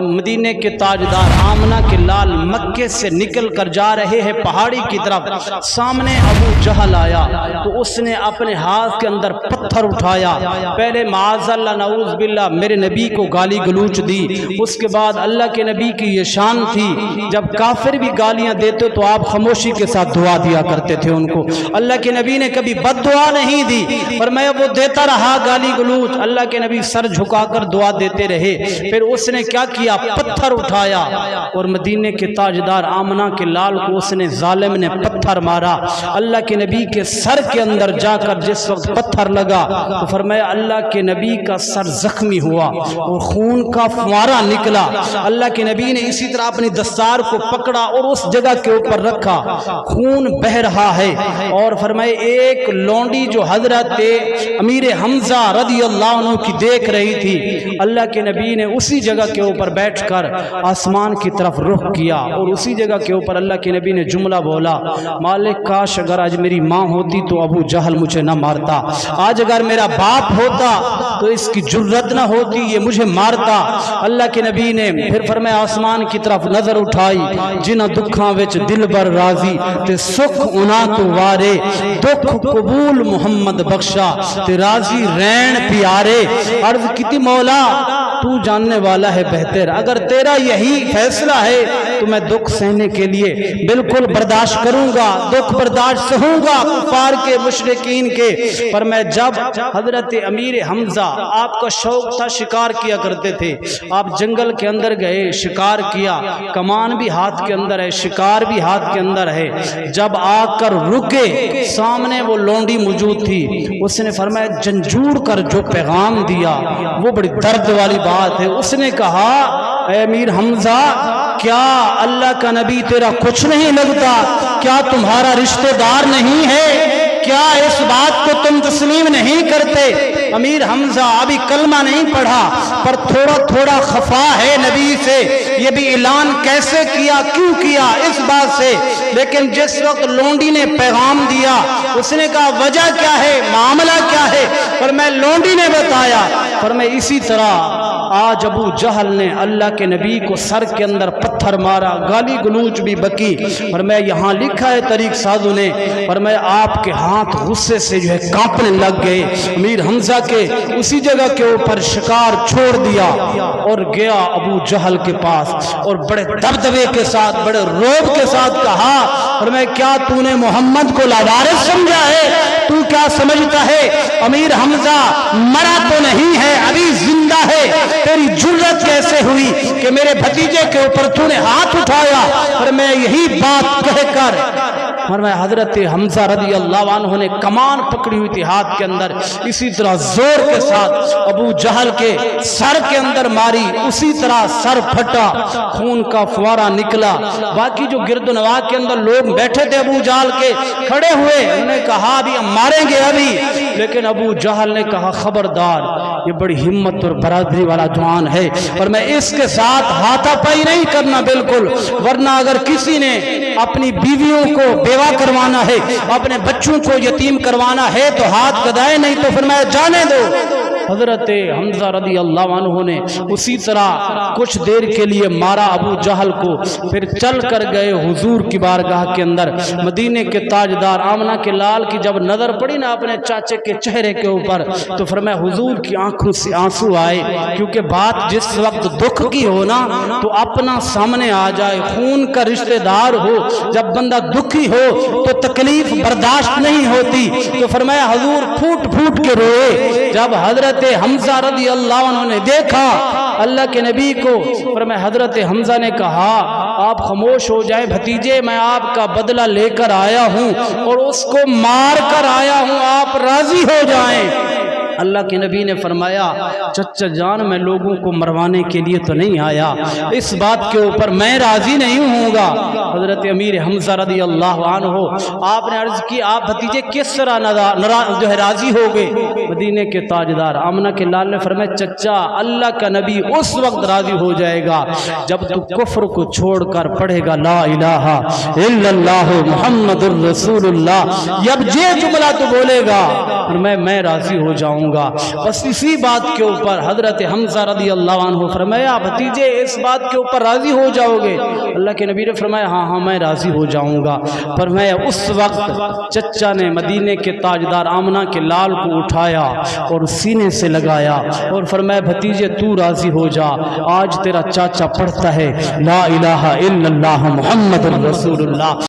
مدینے کے تاجدار آمنہ کے لال مکے سے نکل کر جا رہے ہیں پہاڑی کی طرف، سامنے ابو جہل آیا تو اس نے اپنے ہاتھ کے اندر پتھر اٹھایا، پہلے معاذ اللہ نعوذ باللہ میرے نبی کو گالی گلوچ دی، اس کے بعد اللہ کے نبی کی یہ شان تھی جب کافر بھی گالیاں دیتے تو آپ خاموشی کے ساتھ دعا دیا کرتے تھے ان کو، اللہ کے نبی نے کبھی بد دعا نہیں دی، فرمایا وہ دیتا رہا گالی گلوچ، اللہ کے نبی سر جھکا کر دعا دیتے رہے، پھر اس نے کیا کیا، پتھر اٹھایا اور مدینے کے تاجدار آمنہ کے لال کو اس نے ظالم نے پتھر مارا، اللہ کے نبی کے سر کے اندر جا کر جس وقت پتھر لگا تو فرمایا اللہ کے نبی کا سر زخمی ہوا اور خون کا فوارہ نکلا، اللہ کے نبی نے اسی طرح اپنی دستار کو پکڑا اور اس جگہ کے اوپر رکھا، خون بہ رہا ہے، اور فرمائے ایک لونڈی جو حضرت امیر حمزہ رضی اللہ عنہ کی دیکھ رہی تھی، اللہ کے نبی نے اسی جگہ کے اوپر بیٹھ کر آسمان کی طرف رخ کیا اور اسی جگہ کے اوپر اللہ کے نبی نے جملہ بولا، مالک کاش اگر آج میری ماں ہوتی تو ابو جہل مجھے نہ مارتا، آج اگر میرا باپ ہوتا تو اس کی جرت نہ ہوتی یہ مجھے مارتا، اللہ کے نبی نے پھر فرمایا آسمان کی طرف نظر اٹھائی، جنہ دکھاں وچ دل بر راضی تے سکھ انا تو وارے، دکھ قبول محمد بخشا تے راضی رین پیارے، عرض کیتی مولا تو جاننے والا ہے بہتر، اگر تیرا یہی فیصلہ ہے تو میں دکھ سہنے کے لیے بالکل برداشت کروں گا، دکھ برداشت سہوں گا کفار کے مشرکین کے، پر میں جب حضرت امیر حمزہ آپ کا شوق تھا شکار کیا کرتے تھے، آپ جنگل کے اندر گئے شکار کیا، کمان بھی ہاتھ کے اندر ہے شکار بھی ہاتھ کے اندر ہے، جب آ کر رکے سامنے وہ لونڈی موجود تھی، اس نے فرمایا جھنجھوڑ کر جو پیغام دیا وہ بڑی درد والی بات ہے، اس نے کہا اے امیر حمزہ کیا اللہ کا نبی تیرا کچھ نہیں لگتا، کیا تمہارا رشتہ دار نہیں ہے، کیا اس بات کو تم تسلیم نہیں کرتے، امیر حمزہ ابھی کلمہ نہیں پڑھا پر تھوڑا تھوڑا خفا ہے نبی سے، یہ بھی اعلان کیسے کیا کیوں کیا اس بات سے، لیکن جس وقت لونڈی نے پیغام دیا اس نے کہا وجہ کیا ہے معاملہ کیا ہے، پر میں لونڈی نے بتایا، پر میں اسی طرح آج ابو جہل نے اللہ کے نبی کو سر کے اندر پتھر مارا، گالی گلوچ بھی بکی، اور میں یہاں لکھا ہے طریق سازوں نے، اور میں آپ کے ہاتھ غصے سے جو ہے کانپنے لگ گئے، امیر حمزہ کے اسی جگہ کے اوپر شکار چھوڑ دیا اور گیا ابو جہل کے پاس اور بڑے دبدبے کے ساتھ بڑے روب کے ساتھ کہا، اور میں کیا تو نے محمد کو لاوارث سمجھا ہے، تو کیا سمجھتا ہے امیر حمزہ مرا تو نہیں ہے ابھی زندہ ہے، تیری جرت کیسے ہوئی کہ میرے بھتیجے کے اوپر تو نے ہاتھ اٹھایا، اور میں یہی بات کہہ کر فرمایا حضرت حمزہ رضی اللہ عنہ نے کمان پکڑی ہوئی تھی ہاتھ کے اندر، اسی طرح زور کے ساتھ ابو جہل کے سر کے اندر ماری، اسی طرح سر پھٹا، خون کا فوارہ نکلا، باقی جو گرد و نواح کے اندر لوگ بیٹھے تھے ابو جہل کے کھڑے ہوئے، انہوں نے کہا ابھی ہم ماریں گے ابھی، لیکن ابو جہل نے کہا خبردار یہ بڑی ہمت اور برادری والا جوان ہے اور میں اس کے ساتھ ہاتھا پائی نہیں کرنا بالکل، ورنہ اگر کسی نے اپنی بیویوں کو بیوہ کروانا ہے اپنے بچوں کو یتیم کروانا ہے تو ہاتھ گدائے، نہیں تو فرمایا جانے دو۔ حضرت حمزہ رضی اللہ عنہ نے اسی طرح کچھ دیر کے لیے مارا ابو جہل کو، پھر چل کر گئے حضور کی بارگاہ کے اندر، مدینے کے تاجدار آمنہ کے لال کی جب نظر پڑی نا اپنے چاچے کے چہرے کے اوپر تو فرمایا حضور کی آنکھوں سے آنسو آئے، کیونکہ بات جس وقت دکھ کی ہو نا تو اپنا سامنے آ جائے، خون کا رشتہ دار ہو، جب بندہ دکھی ہو تو تکلیف برداشت نہیں ہوتی، تو فرمایا حضور پھوٹ پھوٹ کے روئے، جب حضرت حمزہ رضی اللہ عنہ نے دیکھا اللہ کے نبی کو، فرمایا حضرت حمزہ نے کہا آپ خاموش ہو جائیں بھتیجے، میں آپ کا بدلہ لے کر آیا ہوں اور اس کو مار کر آیا ہوں، آپ راضی ہو جائیں۔ اللہ کے نبی نے فرمایا چچا جان میں لوگوں کو مروانے کے لیے تو نہیں آیا، اس بات کے اوپر میں راضی نہیں ہوں گا۔ حضرت امیر حمزہ رضی اللہ عنہ آپ نے عرض کی آپ بھتیجے کس طرح جو ہے راضی ہو گئے؟ مدینے کے تاجدار آمنہ کے لال نے فرمایا چچا اللہ کا نبی اس وقت راضی ہو جائے گا جب تو کفر کو چھوڑ کر پڑھے گا لا الہ الا اللہ محمد الرسول اللہ، جب یہ جملہ تو بولے گا میں راضی ہو جاؤں گا۔ بس اسی بات کے اوپر حضرت حمزہ رضی اللہ عنہ فرمایا بھتیجے اس بات کے اوپر راضی ہو جاؤ گے؟ اللہ کے نبی نے فرمایا ہاں میں راضی ہو جاؤں گا۔ فرمایا اس وقت چچا نے مدینے کے تاجدار آمنہ کے لال کو اٹھایا اور سینے سے لگایا اور فرمایا بھتیجے تو راضی ہو جا، آج تیرا چاچا پڑھتا ہے لا الہ الا اللہ محمد الرسول اللہ۔